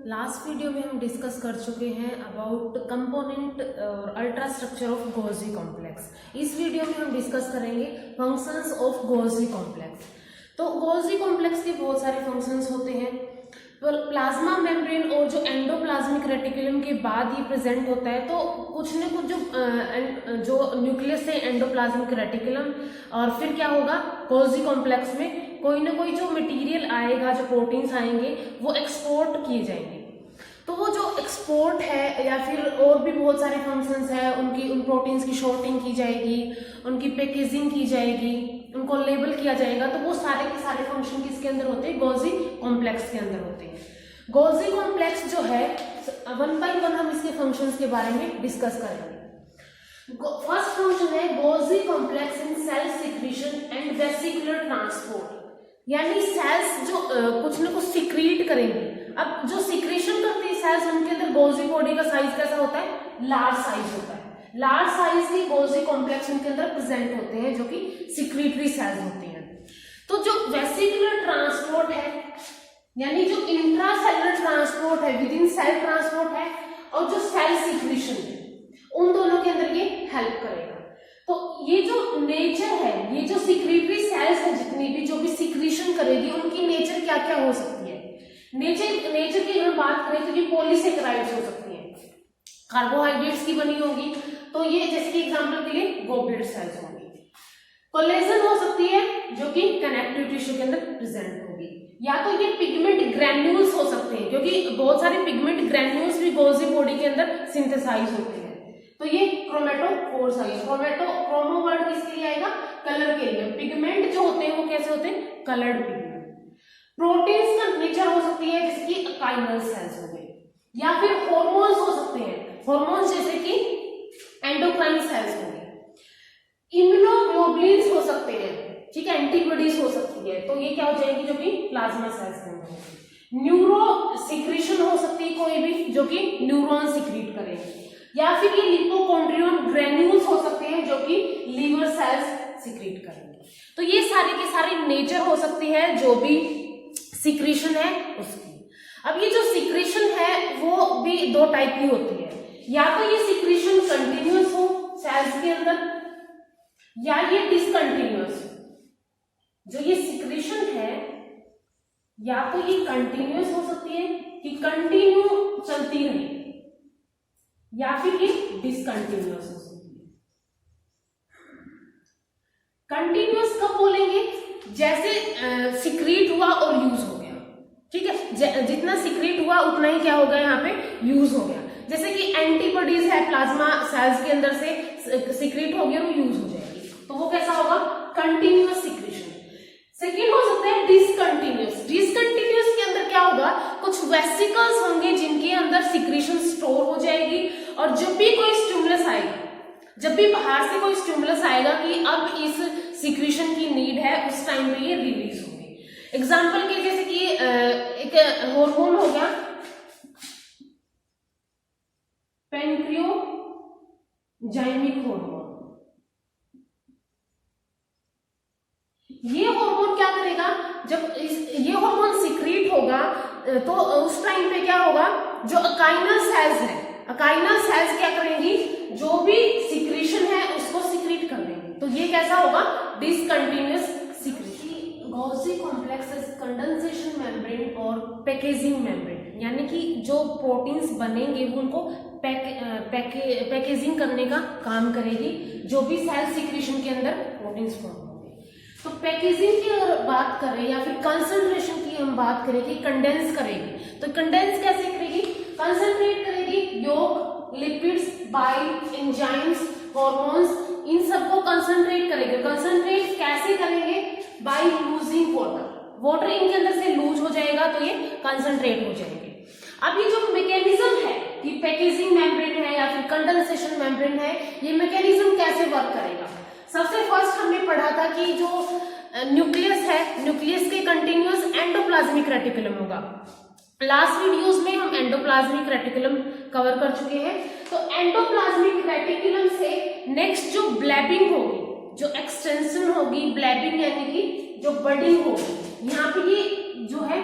Last video में हम discuss कर चुके हैं अबाउट कंपोनेंट और ultra structure of Golgi complex. इस वीडियो में हम डिस्कस करेंगे फंक्शंस ऑफ गोल्जी कॉम्प्लेक्स। तो गोल्जी कॉम्प्लेक्स के बहुत सारे फंक्शंस होते हैं। प्लाज्मा मेम्ब्रेन और जो एंडोप्लाज्मिक रेटिकुलम के बाद ये प्रेजेंट होता है, तो कुछ न कुछ जो न्यूक्लियस है एंडोप्लाज्मिक रेटिकुलम, और फिर क्या होगा गोल्जी कॉम्प्लेक्स में कोई ना कोई जो मटेरियल आएगा, जो प्रोटीन्स आएंगे वो एक्सपोर्ट किए जाएंगे। तो वो जो एक्सपोर्ट है या फिर और भी बहुत सारे फंक्शंस है, उन प्रोटीन्स की शॉर्टिंग की जाएगी, उनकी पैकेजिंग की जाएगी, उनको लेबल किया जाएगा। तो वो सारे के सारे फंक्शन किसके अंदर होते हैं? गोल्जी कॉम्प्लेक्स के अंदर होते हैं। गोल्जी कॉम्प्लेक्स जो है, वन बाय वन हम इसके फंक्शंस के बारे में डिस्कस करेंगे। फर्स्ट फंक्शन है Golgi complex in cell secretion and vesicular transport, यानी सेल्स जो कुछ ना कुछ सिक्रीट करेंगे। अब जो सिक्रीशन करती है सेल्स, उनके अंदर गोल्जी बॉडी का साइज कैसा होता है? लार्ज साइज होता है। लार्ज साइज के गोल्जी कॉम्प्लेक्स उनके अंदर प्रेजेंट होते हैं, जो कि सिक्रीटरी सेल्स होते हैं। तो जो वेसिकुलर ट्रांसपोर्ट है, यानी जो इंट्रासेलुलर ट्रांसपोर्ट है, विद इन सेल ट्रांसपोर्ट है, और जो सेल सिक्रीशन है, उन दोनों के अंदर ये हेल्प करेगा। तो ये जो नेचर है, ये जो सिक्रीटरी सेल्स है, जितनी भी जो भी सिक्रीशन करेगी, उनकी नेचर क्या क्या हो सकती है? नेचर की अगर बात करें तो ये पॉलीसेकेराइड्स हो सकती है, कार्बोहाइड्रेट्स की बनी होगी। तो ये जैसे कि एग्जांपल के लिए गोब्लेट सेल्स होंगी। कोलेजन हो सकती है, जो कि कनेक्टिव टिश्यू के अंदर प्रेजेंट होगी। या तो ये पिगमेंट ग्रैन्यूल्स हो सकते हैं, क्योंकि बहुत सारे पिगमेंट ग्रैन्यूल्स भी गोल्जी बॉडी के अंदर सिंथेसाइज होते हैं। तो ये क्रोमेटोफोर्स है। क्रोमो वर्ड किसके लिए आएगा? कलर के लिए। पिगमेंट जो होते हैं वो कैसे होते हैं? Coloured pigment. प्रोटीन्स का नेचर हो सकती है, जैसे कि अकाइनल सेल्स हो गए, या फिर हॉर्मोन्स हो सकते हैं, हॉर्मोन्स जैसे कि एंडोक्राइन सेल्स हो गए। इम्यूनोग्लोबुलिन्स हो सकते हैं, ठीक है, एंटीबॉडीज हो सकती है। तो ये क्या हो जाएगी? जो कि प्लाज्मा सेल्स के अंदर होगी। न्यूरो सिक्रीशन हो सकती है कोई भी, जो कि न्यूरॉन सिक्रीट करेंगे। या फिर ये लिपोकॉन्ड्रियल ग्रैन्यूल्स हो सकते हैं, जो कि लीवर सेल्स सिक्रीट करेंगे। तो ये सारे के सारे नेचर हो सकती है जो भी सिक्रीशन है उसकी। अब ये जो सिक्रीशन है वो भी दो टाइप की होती है। या तो ये सिक्रीशन कंटिन्यूअस हो सेल्स के अंदर, या ये डिसकंटिन्यूअस। जो ये सिक्रीशन है, या तो ये कंटिन्यूअस हो सकती है कि कंटिन्यू चलती रहे, या फिर ये डिसकंटिन्यूअस हो सकती है। कंटिन्यूअस कब बोलेंगे? जैसे सिक्रीट हुआ और यूज हो गया, ठीक है, जितना सिक्रीट हुआ उतना ही क्या हो गया? यहाँ पे यूज हो गया। जैसे कि एंटीबॉडीज है, प्लाज्मा सेल्स के अंदर से सिक्रीट हो गया और यूज हो जाएगी, तो वो कैसा होगा? Continuous secretion. सेकेंड हो सकता है डिसकंटिन्यूअस। डिसकंटिन्यूअस के अंदर क्या होगा? कुछ वेसिकल्स होंगे जिनके अंदर सिक्रीशन स्टोर हो जाएगी, और जब भी कोई स्टिमुलस आएगा, जब भी बाहर से कोई स्टिमुलस आएगा कि अब इस सिक्रीशन की नीड है, उस टाइम पे ये रिलीज होगी। एग्जाम्पल के जैसे कि एक हार्मोन हो गया पैंक्रियोजाइमिक हार्मोन। ये हार्मोन क्या करेगा? जब ये हार्मोन सिक्रीट होगा तो उस टाइम पे क्या होगा? जो अकाइनल सेल्स है, अकाइनल सेल्स क्या करेंगी? जो भी सिक्रीशन है उसको सिक्रीट कर देंगे। तो ये कैसा होगा? Discontinuous secretion. Golgi complex condensation membrane और पैकेजिंग मेम्ब्रेन, यानी कि जो प्रोटीन्स बनेंगे वो उनको पैकेजिंग करने का काम करेगी, जो भी सेल सिक्रीशन के अंदर प्रोटीन्स फॉर्म होंगे। तो पैकेजिंग की अगर बात करें, या फिर कंसंट्रेशन की हम बात करें कि कंडेंस करेगी, तो कंडेंस कैसे करेगी? कंसंट्रेट करेगी योग, लिपिड्स, बाइल, एंजाइम्स, हॉर्मोन्स, इन सबको कंसंट्रेट करेंगे। कंसंट्रेट कैसे करेंगे? बाय लूजिंग वाटर इनके अंदर से लूज हो जाएगा, तो ये कंसंट्रेट हो जाएंगे। अब ये जो मैकेनिज्म है कि पैकेजिंग मेम्ब्रेन है या फिर कंडेंसेशन मेम्ब्रेन है, ये मैकेनिज्म कैसे वर्क करेगा? सबसे फर्स्ट हमने पढ़ा था कि जो न्यूक्लियस है, न्यूक्लियस के कंटिन्यूअस एंडोप्लाज्मिक रेटिकुलम होगा। लास्ट वीडियोस में हम एंडोप्लाज्मिक रेटिकुलम कवर कर चुके हैं। तो एंडोप्लाज्मिक रेटिकुलम से नेक्स्ट जो ब्लैबिंग होगी, जो एक्सटेंशन होगी, ब्लैबिंग यानी कि जो बडिंग होगी, यहाँ पे ये जो है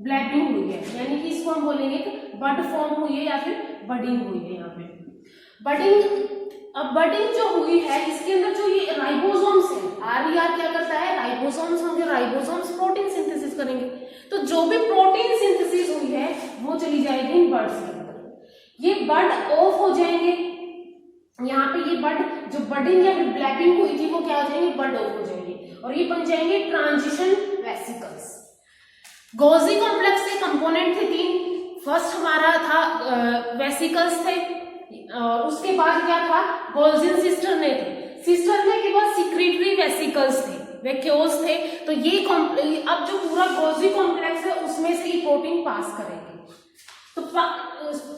ब्लैपिंग हुई है, यानी कि इसको हम बोलेंगे कि बड फॉर्म हुई है या फिर बडिंग हुई है। यहाँ पे बडिंग, अब बडिंग जो हुई है इसके अंदर जो ये राइबोसोम्स है, आरईआर क्या करता है, राइबोसोम्स होंगे, राइबोसोम्स प्रोटीन सिंथेसिस करेंगे। तो जो भी प्रोटीन सिंथेसिस हुई है वो चली जाएगी इन बर्ड्स के अंदर। ये बड ऑफ हो जाएंगे, यहाँ पे ये बड जो बडिंग या फिर ब्लैपिंग हुई थी वो क्या हो जाएंगे, बड ऑफ हो जाएंगे और ये बन जाएंगे ट्रांजिशन वेसिकल्स। गोल्जी कॉम्प्लेक्स के कंपोनेंट थे 3। फर्स्ट हमारा था वेसिकल्स थे, और उसके बाद क्या था, गोल्जियन सिस्टर्ने थे। सिस्टर्ने के बाद सिक्रीटरी वेसिकल्स थे, वैक्यूल्स थे। तो ये अब जो पूरा गोल्जी कॉम्प्लेक्स है उसमें से ये प्रोटीन पास करेंगे। तो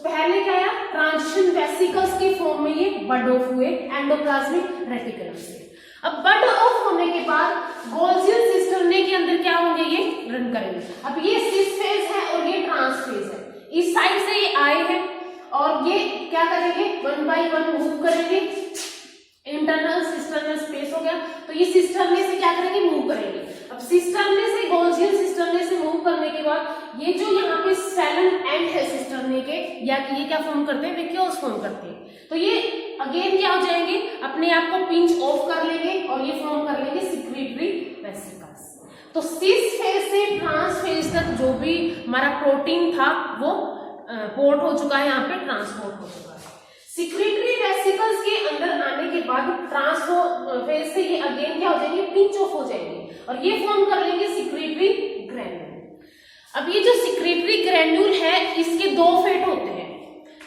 पहले क्या आया, ट्रांजिशन वेसिकल्स के फॉर्म में ये बड ऑफ हुए एंडोप्लाज्मिक रेटिकुलम से। अब बड ऑफ होने के बाद गोल्जियन सिस्टर्ने के अंदर क्या होंगे, ये रन करेंगे। अब ये सिस फेज है और ये ट्रांस फेज है, इस साइड से ये आए हैं और ये क्या करेंगे, 1 बाय 1 मूव करेंगे। इंटरनल सिस्टर्नल स्पेस हो गया, तो ये सिस्टर्ने से क्या करेंगे, मूव करेंगे। अब सिस्टर्ने से, गोल्जियन सिस्टर्ने से मूव करने के बाद ये जो यहाँ पे सेलन एंड है सिस्टर्ने के, या ये क्या फॉर्म करते हैं, वैक्यूल्स फॉर्म करते हैं। तो ये अगेन क्या हो जाएंगे, अपने आप को पिंच ऑफ कर लेंगे और ये फॉर्म कर लेंगे सिक्रीटरी वेसिकल्स। तो सिस फेज से ट्रांस फेज तक जो भी हमारा प्रोटीन था वो पोर्ट हो चुका है, यहाँ पे ट्रांसपोर्ट हो चुका है। सिक्रीटरी वेसिकल्स के अंदर आने के बाद ट्रांसपोर्ट फेज से ये अगेन क्या हो जाएंगे, पिंच ऑफ हो जाएंगे और ये फॉर्म कर लेंगे सिक्रीटरी ग्रैन्यूल। अब ये जो सिक्रीटरी ग्रैन्यूल है इसके 2 फेट होते हैं,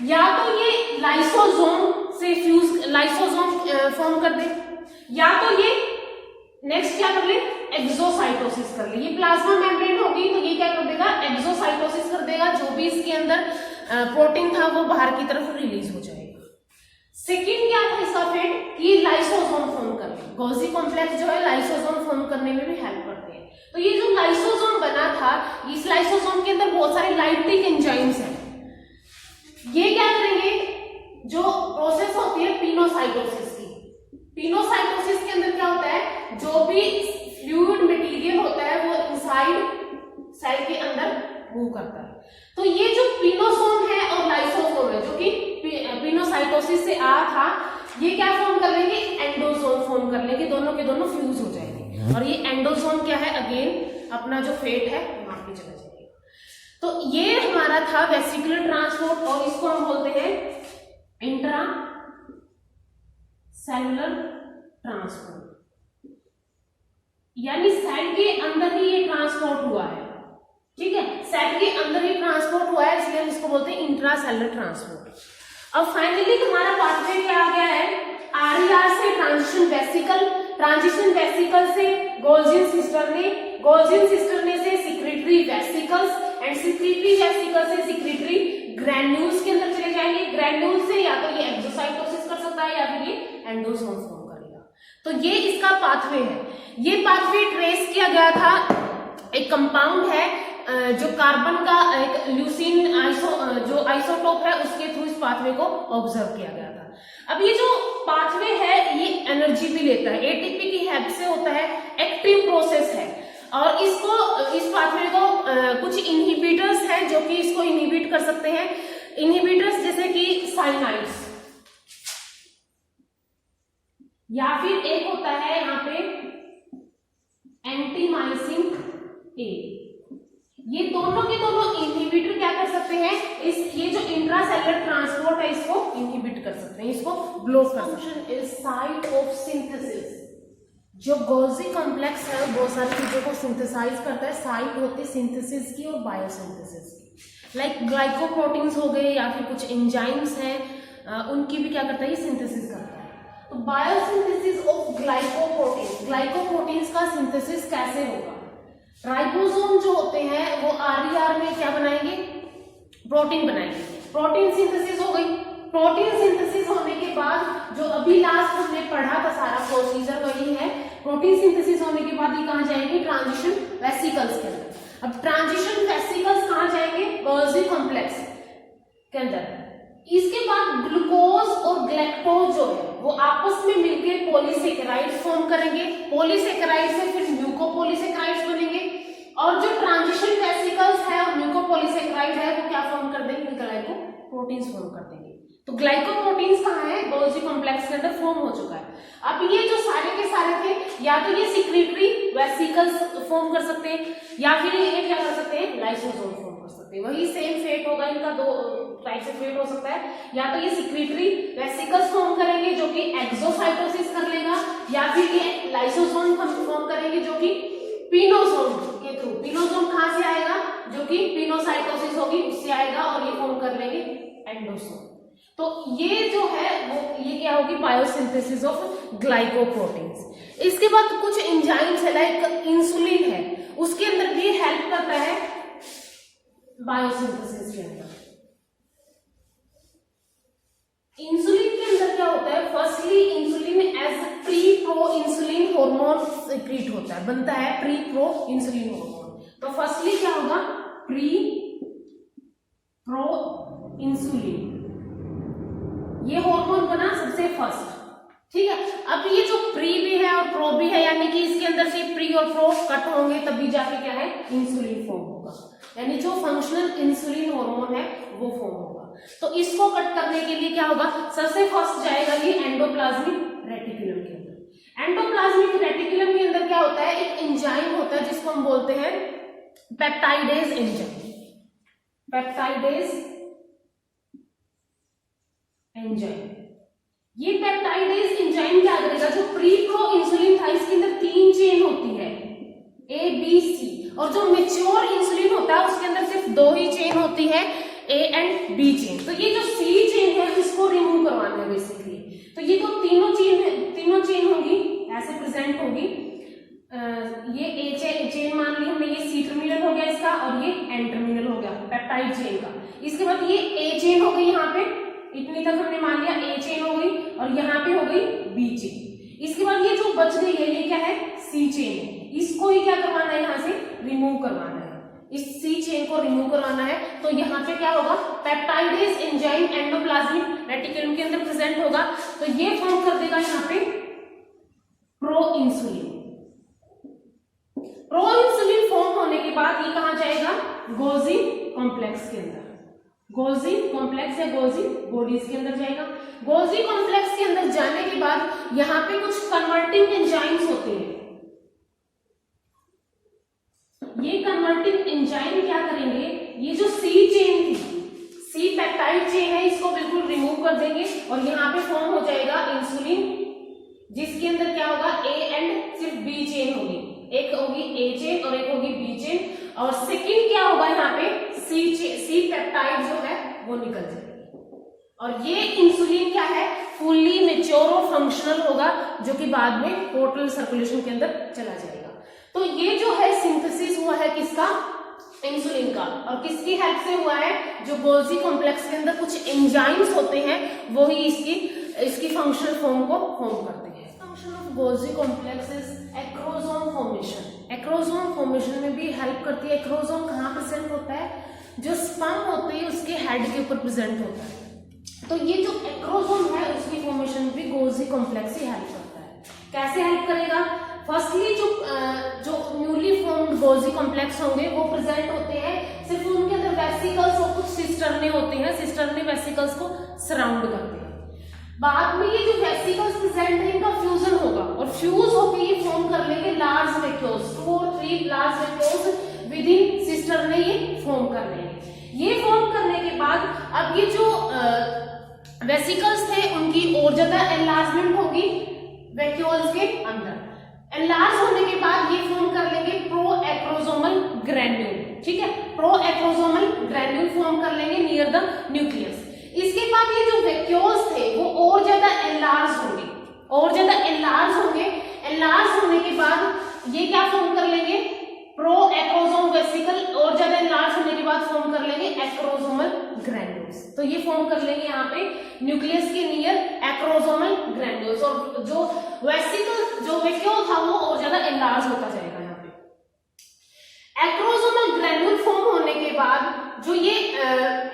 या तो ये लाइसोसोम से फ्यूज, लाइसोसोम फॉर्म कर दे, या तो ये नेक्स्ट क्या कर ले, एक्सोसाइटोसिस कर ले। ये प्लाज्मा मेम्ब्रेन होगी तो ये क्या कर देगा, एक्सोसाइटोसिस कर देगा, जो भी इसके अंदर प्रोटीन था वो बाहर की तरफ रिलीज हो जाएगा। सेकेंड क्या था इसका फेट, कि लाइसोसोम फॉर्म कर ले। गोल्जी कॉम्प्लेक्स जो है लाइसोसोम फॉर्म करने में भी हेल्प करते हैं। तो ये जो लाइसोसोम बना था, इस लाइसोसोम के अंदर बहुत सारे लाइटिक एंजाइम्स हैं। ये क्या करेंगे, जो प्रोसेस होती है पिनोसाइटोसिस की, पिनोसाइटोसिस के अंदर क्या होता है, जो भी फ्लूइड मटेरियल होता है वो इनसाइड सेल के अंदर मूव करता है। तो ये जो पिनोसोम है और लाइसोसोम है, जो कि पिनोसाइटोसिस से आ था, ये क्या फॉर्म कर लेंगे, एंडोसोम फॉर्म कर लेंगे, दोनों के दोनों फ्यूज हो जाएंगे। और ये एंडोसोम क्या है, अगेन अपना जो फेट है वहां पे चला जाएगा। तो ये हमारा था वेसिकुलर ट्रांसपोर्ट, और इसको हम बोलते हैं इंट्रा सेलुलर ट्रांसपोर्ट, यानी सेल के अंदर ही ये ट्रांसपोर्ट हुआ है। ठीक है, सेल के अंदर ही ट्रांसपोर्ट हुआ है, इसलिए हम इसको बोलते हैं इंट्रा सेलुलर ट्रांसपोर्ट। अब फाइनली हमारा पाथवे क्या आ गया है, आरईआर से ट्रांजिशन वेसिकल, ट्रांजिशन वेसिकल से गोल्जियन सिस्टर्ने, गोल्जियन सिस्टर्ने से secretory vesicles, and secretory vesicle से सिक्रीटरी ग्रैन्यूल्स के अंदर चले जाएंगे। ग्रैन्यूल से या तो ये एक्सोसाइटोसिस कर सकता है या फिर ये एंडोसोम फॉर्म करेगा। तो ये इसका पाथवे है। ये पाथवे ट्रेस किया गया था, एक कंपाउंड है जो कार्बन का एक ल्यूसीन जो आइसोटोप है उसके थ्रू इस पाथवे को ऑब्जर्व किया गया था। अब ये जो पाथवे है ये एनर्जी भी लेता है, एटीपी की हेल्प से होता है, एक्टिव प्रोसेस है। और इसको, इस पाथवे को कुछ इनहिबिटर्स हैं जो कि इसको इनहिबिट कर सकते हैं। इनहिबिटर्स जैसे कि साइनाइड्स, या फिर एक होता है यहाँ पे एंटीमाइसिन ए। ये दोनों के दोनों इनहिबिटर क्या कर सकते हैं, ये जो इंट्रासेलुलर ट्रांसपोर्ट है इसको इनहिबिट कर सकते हैं, इसको ब्लॉक कर सकते हैं। Is site of synthesis. जो गोल्जी कॉम्प्लेक्स है बहुत सारी चीजों को सिंथेसाइज करता है, साइट होती है सिंथेसिस की और बायोसिंथेसिस की। लाइक ग्लाइकोप्रोटीन्स हो गए या फिर कुछ एंजाइम्स हैं, उनकी भी क्या करता है, ये सिंथेसिस करता है। तो बायोसिंथेसिस ऑफ ग्लाइकोप्रोटीन्स, ग्लाइकोप्रोटीन्स का सिंथेसिस कैसे होगा, राइबोसोम जो होते हैं वो आरईआर में क्या बनाएंगे, प्रोटीन बनाएंगे। प्रोटीन सिंथेसिस हो गई। प्रोटीन सिंथेसिस होने के बाद जो अभी लास्ट हमने पढ़ा था सारा प्रोसीजर वही है। प्रोटीन सिंथेसिस होने के बाद ये कहाँ जाएंगे, ट्रांजिशन वेसिकल्स के अंदर। अब ट्रांजिशन वेसिकल्स कहाँ जाएंगे, गोल्जी कॉम्प्लेक्स के अंदर। इसके बाद ग्लूकोज और ग्लैक्टोज जो है वो आपस में मिलकर पॉलीसेकेराइड्स फॉर्म करेंगे। पॉलीसेकेराइड से फिर म्यूकोपॉलीसेकेराइड्स बनेंगे। और जो ट्रांजिशन वेसिकल्स है और म्यूकोपॉलीसेकेराइड है वो क्या फॉर्म कर देंगे, ग्लाइकोप्रोटीन्स फॉर्म कर देंगे। तो ग्लाइकोप्रोटीन्स कहाँ है, गोल्जी कॉम्प्लेक्स के अंदर फॉर्म हो चुका है। अब ये जो सारे के सारे थे या तो ये सिक्रीटरी वेसिकल्स फॉर्म कर सकते हैं या फिर ये क्या कर सकते हैं, लाइसोसोम फॉर्म कर सकते हैं। वही सेम फेट होगा इनका, दो टाइप से फेट हो सकता है, या तो ये सिक्रीटरी वेसिकल्स फॉर्म करेंगे जो कि एक्सोसाइटोसिस कर लेगा, या फिर ये लाइसोसोम फॉर्म करेंगे जो कि पिनोसोम के थ्रू, पिनोसोम कहां से आएगा, जो कि पिनोसाइटोसिस होगी उससे आएगा, और ये फॉर्म कर लेंगे एंडोसोम। तो ये जो है वो ये क्या होगी, बायोसिंथेसिस ऑफ ग्लाइकोप्रोटीन्स। इसके बाद कुछ एंजाइम्स है लाइक इंसुलिन है, उसके अंदर भी हेल्प करता है बायोसिंथेसिस के अंदर। इंसुलिन के अंदर क्या होता है, firstly insulin as pre pro insulin hormone secrete होता है, बनता है प्री प्रो इंसुलिन हार्मोन। तो फर्स्टली क्या होगा, प्री प्रो इंसुलिन, ये हार्मोन बना सबसे फर्स्ट, ठीक है। अब ये जो प्री भी है और प्रो भी है, यानी कि इसके अंदर से प्री और प्रो कट होंगे तभी जाके क्या है, इंसुलिन फॉर्म होगा, यानी जो फंक्शनल इंसुलिन हार्मोन है वो फॉर्म होगा। तो इसको कट करने के लिए क्या होगा, सबसे फर्स्ट जाएगा ये एंडोप्लाज्मिक रेटिकुलम के अंदर। एंडोप्लाज्मिक रेटिकुलम के अंदर क्या होता है, एक एंजाइम होता है जिसको हम बोलते हैं पेप्टाइडेज एंजाइम, पेप्टाइडेज एंजाइम। ये पेप्टाइडेज एंजाइम क्या करेगा, जो प्री प्रो इंसुलिन था इसके अंदर 3 चेन होती है ए बी सी, और जो मेच्योर इंसुलिन होता है उसके अंदर सिर्फ 2 ही चेन होती है ए एंड बी चेन। तो ये जो सी चेन है इसको रिमूव करवाना है बेसिकली। तो ये तो तीनों चेन होगी ऐसे प्रेजेंट होगी, ये ए चेन मान ली हमने, ये सी टर्मिनल हो गया इसका और ये एन टर्मिनल हो गया पेप्टाइड चेन का। इसके बाद ये ए चेन हो गई, यहाँ पे इतनी तक हमने मान लिया ए चेन हो गई, और यहाँ पे हो गई बी चेन। इसके बाद ये जो बच गई है ये क्या है, सी चेन है, इसको ही क्या करवाना है, यहाँ से रिमूव करवाना है, इस सी चेन को रिमूव करवाना है। तो यहाँ पे क्या होगा, पेप्टाइडेज एंजाइम एंडोप्लाज्मिक रेटिकुलम के अंदर प्रेजेंट होगा, तो ये फॉर्म कर देगा यहाँ पे pro insulin. Pro insulin form होने के बाद ये कहाँ जाएगा, गोल्जी कॉम्प्लेक्स के अंदर, गोल्जी कॉम्प्लेक्स या गोल्जी बॉडीज के अंदर जाएगा। गोल्जी कॉम्प्लेक्स के अंदर जाने के बाद यहाँ पे कुछ कन्वर्टिंग एंजाइम्स होते हैं। ये कन्वर्टिंग एंजाइम क्या करेंगे, ये जो सी चेन थी, सी पेप्टाइड चेन है, इसको बिल्कुल रिमूव कर देंगे और यहाँ पे फॉर्म हो जाएगा इंसुलिन, जिसके अंदर क्या होगा, ए एंड सिर्फ बी चेन होगी, एक होगी ए चेन और एक होगी बी चेन, और सेकंड क्या होगा यहाँ पे सी पेप्टाइड जो है वो निकल जाएगी, और ये इंसुलिन क्या है, फुल्ली मेच्योर और फंक्शनल होगा, जो कि बाद में पोर्टल सर्कुलेशन के अंदर चला जाएगा। तो ये जो है सिंथेसिस हुआ है किसका, इंसुलिन का, और किसकी हेल्प से हुआ है, जो गोल्जी कॉम्प्लेक्स के अंदर कुछ एंजाइम्स होते हैं वो ही इसकी फंक्शनल फॉर्म को फॉर्म करते हैं। Function of Golgi complex is acrosome formation. Acrosome formation में भी हेल्प करती है। एक्रोसोम कहाँ प्रेजेंट होता है, जो स्पर्म होते हैं उसके हेड के ऊपर प्रेजेंट होता है। तो ये जो एक्रोसोम है उसकी फॉर्मेशन में भी गोल्जी कॉम्प्लेक्स ही हेल्प करता है। कैसे हेल्प करेगा, फर्स्टली जो न्यूली फॉर्म्ड गोल्जी कॉम्प्लेक्स होंगे वो प्रेजेंट होते हैं, सिर्फ उनके अंदर वेसिकल्स और कुछ सिस्टर्ने होते हैं, सिस्टर्ने वेसिकल्स को सराउंड करते हैं। बाद में ये जो वेसिकल्स प्रेजेंट है इनका फ्यूजन होगा, और फ्यूज होकर ये फॉर्म कर लेंगे लार्ज वैक्यूल्स, 2 और 3 large vacuoles with in cisternae ये फॉर्म कर लेंगे। ये फॉर्म करने के बाद अब ये जो वेसिकल्स थे उनकी और ज्यादा एनलार्जमेंट होगी वैक्यूल्स के अंदर। एनलार्ज होने के बाद ये फॉर्म कर लेंगे प्रो एक्रोसोमल ग्रैन्यूल, ठीक है, प्रो एक्रोसोमल ग्रैन्यूल फॉर्म कर लेंगे नियर द न्यूक्लियस। इसके बाद ये जो वैक्यूल्स थे वो और ज्यादा एनलार्ज होंगे, और ज्यादा एनलार्ज होंगे। एनलार्ज होने के बाद ये क्या फॉर्म कर लेंगे, प्रो एक्रोसोम वेसिकल, और ज्यादा एनलार्ज होने के बाद फॉर्म कर लेंगे एक्रोसोमल ग्रैन्यूल्स। तो ये फॉर्म कर लेंगे यहाँ पे न्यूक्लियस के नियर एक्रोसोमल ग्रैन्यूल्स, और जो वेसिकल जो वैक्यूल था वो और ज्यादा एनलार्ज होता जाएगा। यहाँ पे एक्रोसोमल ग्रैन्यूल फॉर्म होने के बाद जो ये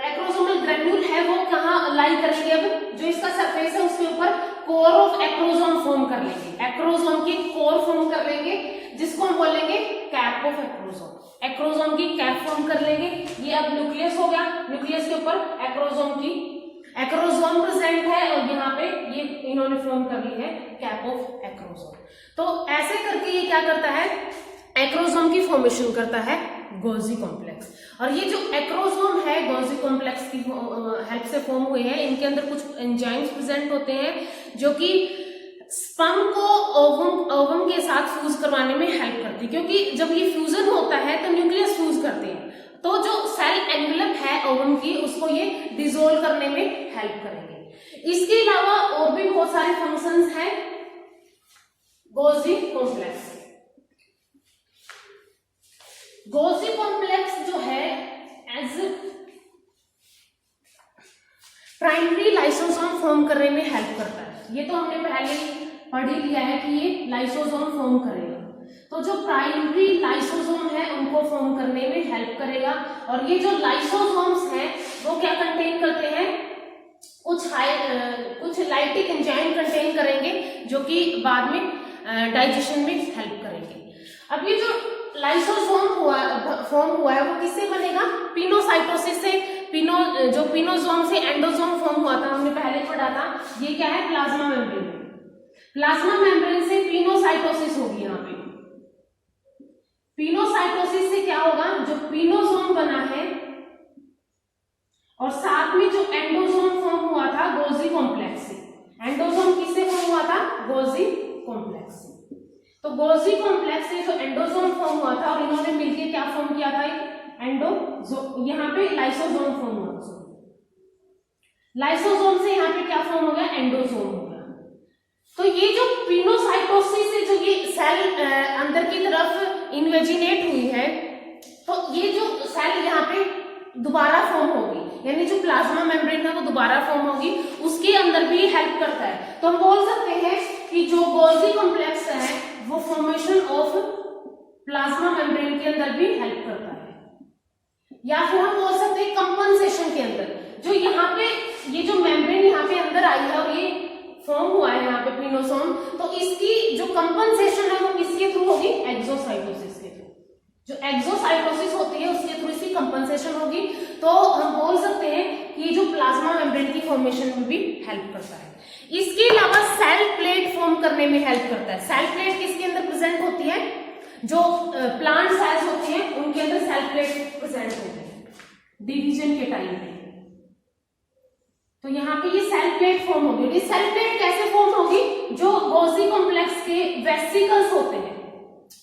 एक्रोसोमल ग्रैन्यूल है वो कहाँ लाई करेंगे, अब जो इसका सरफेस है उसके ऊपर कोर ऑफ एक्रोसोम फॉर्म कर लेंगे, एक्रोसोम की कोर फॉर्म कर लेंगे, जिसको हम बोलेंगे कैप ऑफ एक्रोसोम। एक्रोसोम की कैप फॉर्म कर लेंगे। ये अब न्यूक्लियस हो गया, न्यूक्लियस के ऊपर एक्रोसोम प्रेजेंट है और यहाँ पे ये इन्होंने फॉर्म कर ली है कैप ऑफ एक्रोसोम। तो ऐसे करके ये क्या करता है, एक्रोसोम की फॉर्मेशन करता है गोल्गी कॉम्प्लेक्स। और ये जो एक्रोसोम है गोल्गी कॉम्प्लेक्स की हेल्प से फॉर्म हुए हैं, इनके अंदर कुछ एंजाइम्स प्रेजेंट होते हैं जो कि स्पर्म को ओवम के साथ फ्यूज करवाने में हेल्प करती है, क्योंकि जब ये फ्यूजन होता है तो न्यूक्लियस फ्यूज करते हैं, तो जो सेल एनवेलप है ओवम की उसको ये डिसोल्व करने में हेल्प करेंगे। इसके अलावा और भी बहुत सारे फंक्शंस हैं गोल्गी कॉम्प्लेक्स। गोल्गी कॉम्प्लेक्स जो है एज प्राइमरी लाइसोसोम फॉर्म करने में हेल्प करता है। ये तो हमने पहले पढ़ ही लिया है कि ये लाइसोसोम फॉर्म करेगा, तो जो प्राइमरी लाइसोसोम है उनको फॉर्म करने में हेल्प करेगा। और ये जो लाइसोसोम्स हैं वो क्या कंटेन करते हैं, कुछ लाइटिक एंजाइम कंटेन करेंगे जो कि बाद में डाइजेशन में हेल्प करेंगे। अब ये जो लाइसोसोम फॉर्म हुआ है वो किससे बनेगा, पिनोसाइटोसिस से। जो पिनोसोम से एंडोसोम फॉर्म हुआ था, हमने पहले पढ़ा था, ये क्या है प्लाज्मा मेम्ब्रेन। प्लाज्मा मेम्ब्रेन से पिनोसाइटोसिस होगी। यहाँ पे पिनोसाइटोसिस से क्या होगा, जो पिनोसोम बना है और साथ में जो एंडोसोम फॉर्म हुआ था गोल्गी कॉम्प्लेक्स से। एंडोसोम किससे फॉर्म हुआ था, गोल्गी कॉम्प्लेक्स से। तो गोल्गी कॉम्प्लेक्स से जो एंडोसोम फॉर्म हुआ था और इन्होंने मिलकर क्या फॉर्म किया था, एंडोसोम, यहाँ पे लाइसोसोम फॉर्म हुआ। लाइसोसोम से यहाँ पे क्या फॉर्म हो गया, एंडोसोम हो गया। तो ये जो पिनोसाइटोसिस से जो ये सेल अंदर की तरफ इन्वेजिनेट हुई है, तो ये जो सेल यहाँ पे दोबारा फॉर्म होगी, यानी जो प्लाज्मा मेम्ब्रेन है वो दोबारा फॉर्म होगी, उसके अंदर भी हेल्प करता है। तो हम बोल सकते हैं कि जो गोल्गी कॉम्प्लेक्स है वो फॉर्मेशन ऑफ प्लाज्मा मेम्ब्रेन के अंदर भी हेल्प करता है। या फिर हम बोल सकते हैं कंपनसेशन के अंदर, जो यहाँ पे ये जो मेम्ब्रेन यहाँ पे अंदर आई है और ये फॉर्म हुआ है यहाँ पे पिनोसोम, तो इसकी जो कंपनसेशन है वो किसके थ्रू होगी, एक्सोसाइटोसिस के थ्रू। जो एक्सोसाइटोसिस होती है उसके थ्रू इसकी कंपनसेशन होगी। तो हम बोल सकते हैं कि जो प्लाज्मा मेम्ब्रेन की फॉर्मेशन में भी हेल्प करता है। इसके अलावा सेल प्लेट फॉर्म करने में हेल्प करता है। सेल प्लेट किसके अंदर प्रेजेंट होती है, जो प्लांट सेल्स होती हैं उनके अंदर सेल प्लेट प्रेजेंट होती है डिवीजन के टाइम पे। तो यहाँ पे ये सेल प्लेट फॉर्म होगी। ये सेल प्लेट कैसे फॉर्म होगी, जो गोल्गी कॉम्प्लेक्स के वेसिकल्स होते हैं,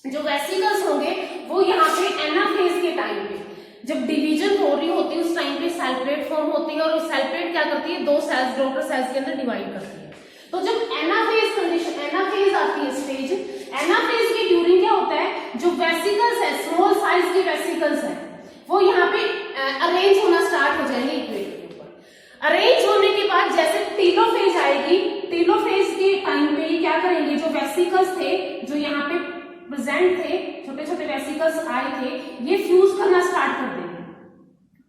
जो वेसिकल्स होंगे वो यहाँ पे एनाफेज के टाइम पे जब डिवीजन हो रही होती है उस टाइम पे सेल प्लेट फॉर्म होती है। और सेल प्लेट क्या करती है, दो सेल्स, डॉटर सेल्स के अंदर डिवाइड करती है। तो जब एनाफेज कंडीशन, एनाफेज आती है स्टेज, एनाफेज के ड्यूरिंग क्या होता है, जो वेसिकल्स है, स्मॉल साइज के वेसिकल्स है, वो यहाँ पे अरेंज होना स्टार्ट हो जाएंगे इक्वेटर के ऊपर। अरेंज होने के बाद जैसे टीलोफेज आएगी, टीलोफेज के टाइम पे ये क्या करेंगे, जो वेसिकल्स थे जो यहाँ पे प्रेजेंट थे, छोटे छोटे वेसिकल्स आए थे, ये फ्यूज करना स्टार्ट कर देंगे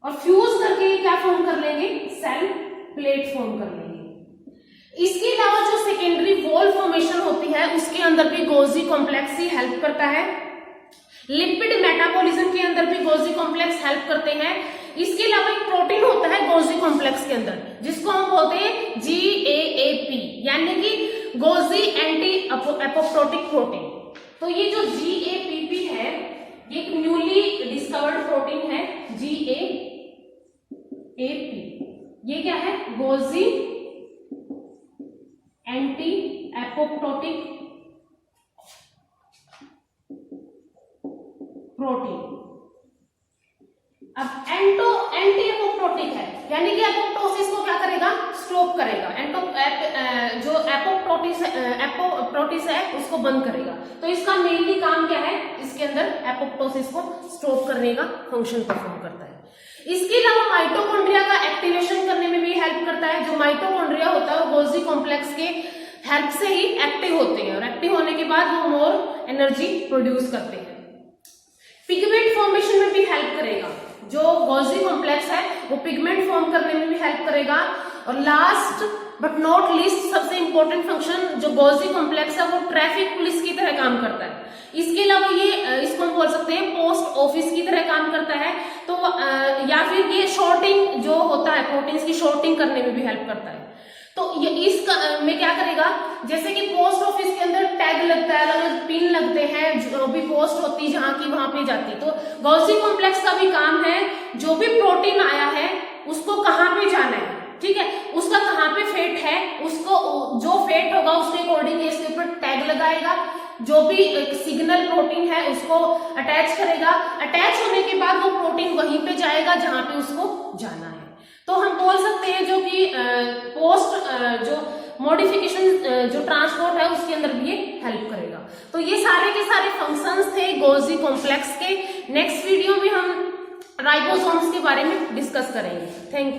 और फ्यूज करके क्या फॉर्म कर लेंगे, सेल प्लेट फॉर्म कर लेंगे। इसके अलावा जो सेकेंडरी वॉल फॉर्मेशन होती है उसके अंदर भी गोल्गी कॉम्प्लेक्स ही हेल्प करता है। लिपिड मेटाबॉलिज्म के अंदर भी गोल्गी कॉम्प्लेक्स हेल्प करते हैं। इसके अलावा एक प्रोटीन होता है गोल्गी कॉम्प्लेक्स के अंदर जिसको हम बोलते हैं GAAP, यानी कि गोल्गी एंटी एपोप्टोटिक प्रोटीन। तो ये जो GAPP है ये एक न्यूली डिस्कवर्ड प्रोटीन है GAAP। ये क्या है, गोल्गी एंटी एपोप्टोटिक प्रोटीन। अब एंटी एपोप्टोटिक है, यानी कि एपोप्टोसिस को क्या करेगा, स्टॉप करेगा। जो एपोप्टोटिस है उसको बंद करेगा। तो इसका मेनली काम क्या है, इसके अंदर एपोप्टोसिस को स्टॉप करने का फंक्शन परफॉर्म करता है। इसके अलावा माइटोकॉन्ड्रिया का एक्टिवेशन करने में भी हेल्प करता है। जो माइटोकॉन्ड्रिया होता है वो गोल्गी कॉम्प्लेक्स के हेल्प से ही एक्टिव होते हैं और एक्टिव होने के बाद वो मोर एनर्जी प्रोड्यूस करते हैं। पिगमेंट फॉर्मेशन में भी हेल्प करेगा। जो गोल्गी कॉम्प्लेक्स है वो पिगमेंट फॉर्म करने में भी हेल्प करेगा। और लास्ट बट नॉट लीस्ट सबसे इंपॉर्टेंट फंक्शन जो गोल्गी कॉम्प्लेक्स है वो ट्रैफिक पुलिस की तरह काम करता है। इसके अलावा ये इसको हम बोल सकते हैं पोस्ट ऑफिस की तरह काम करता है। तो या फिर ये शॉर्टिंग जो होता है, प्रोटीन्स की शॉर्टिंग करने में भी हेल्प करता है। तो ये इसका में क्या करेगा, जैसे कि पोस्ट ऑफिस के अंदर टैग लगता है, अलग अलग पिन लगते हैं, जो भी पोस्ट होती है जहां की वहां पे जाती है। तो गोल्गी कॉम्प्लेक्स का भी काम है, जो भी प्रोटीन आया है उसको कहाँ पे जाना है, ठीक है, उसका कहाँ पे फेट है, उसको जो फेट होगा उसके अकॉर्डिंग इसके ऊपर टैग लगाएगा, जो भी सिग्नल प्रोटीन है उसको अटैच करेगा। अटैच होने के बाद वो प्रोटीन वहीं पे जाएगा जहां पे उसको जाना है। तो हम बोल सकते हैं जो कि पोस्ट जो मॉडिफिकेशन जो ट्रांसपोर्ट है उसके अंदर भी ये हेल्प करेगा। तो ये सारे के सारे फंक्शंस थे गोल्गी कॉम्प्लेक्स के। नेक्स्ट वीडियो में हम राइबोसोम्स के बारे में डिस्कस करेंगे। Thank you.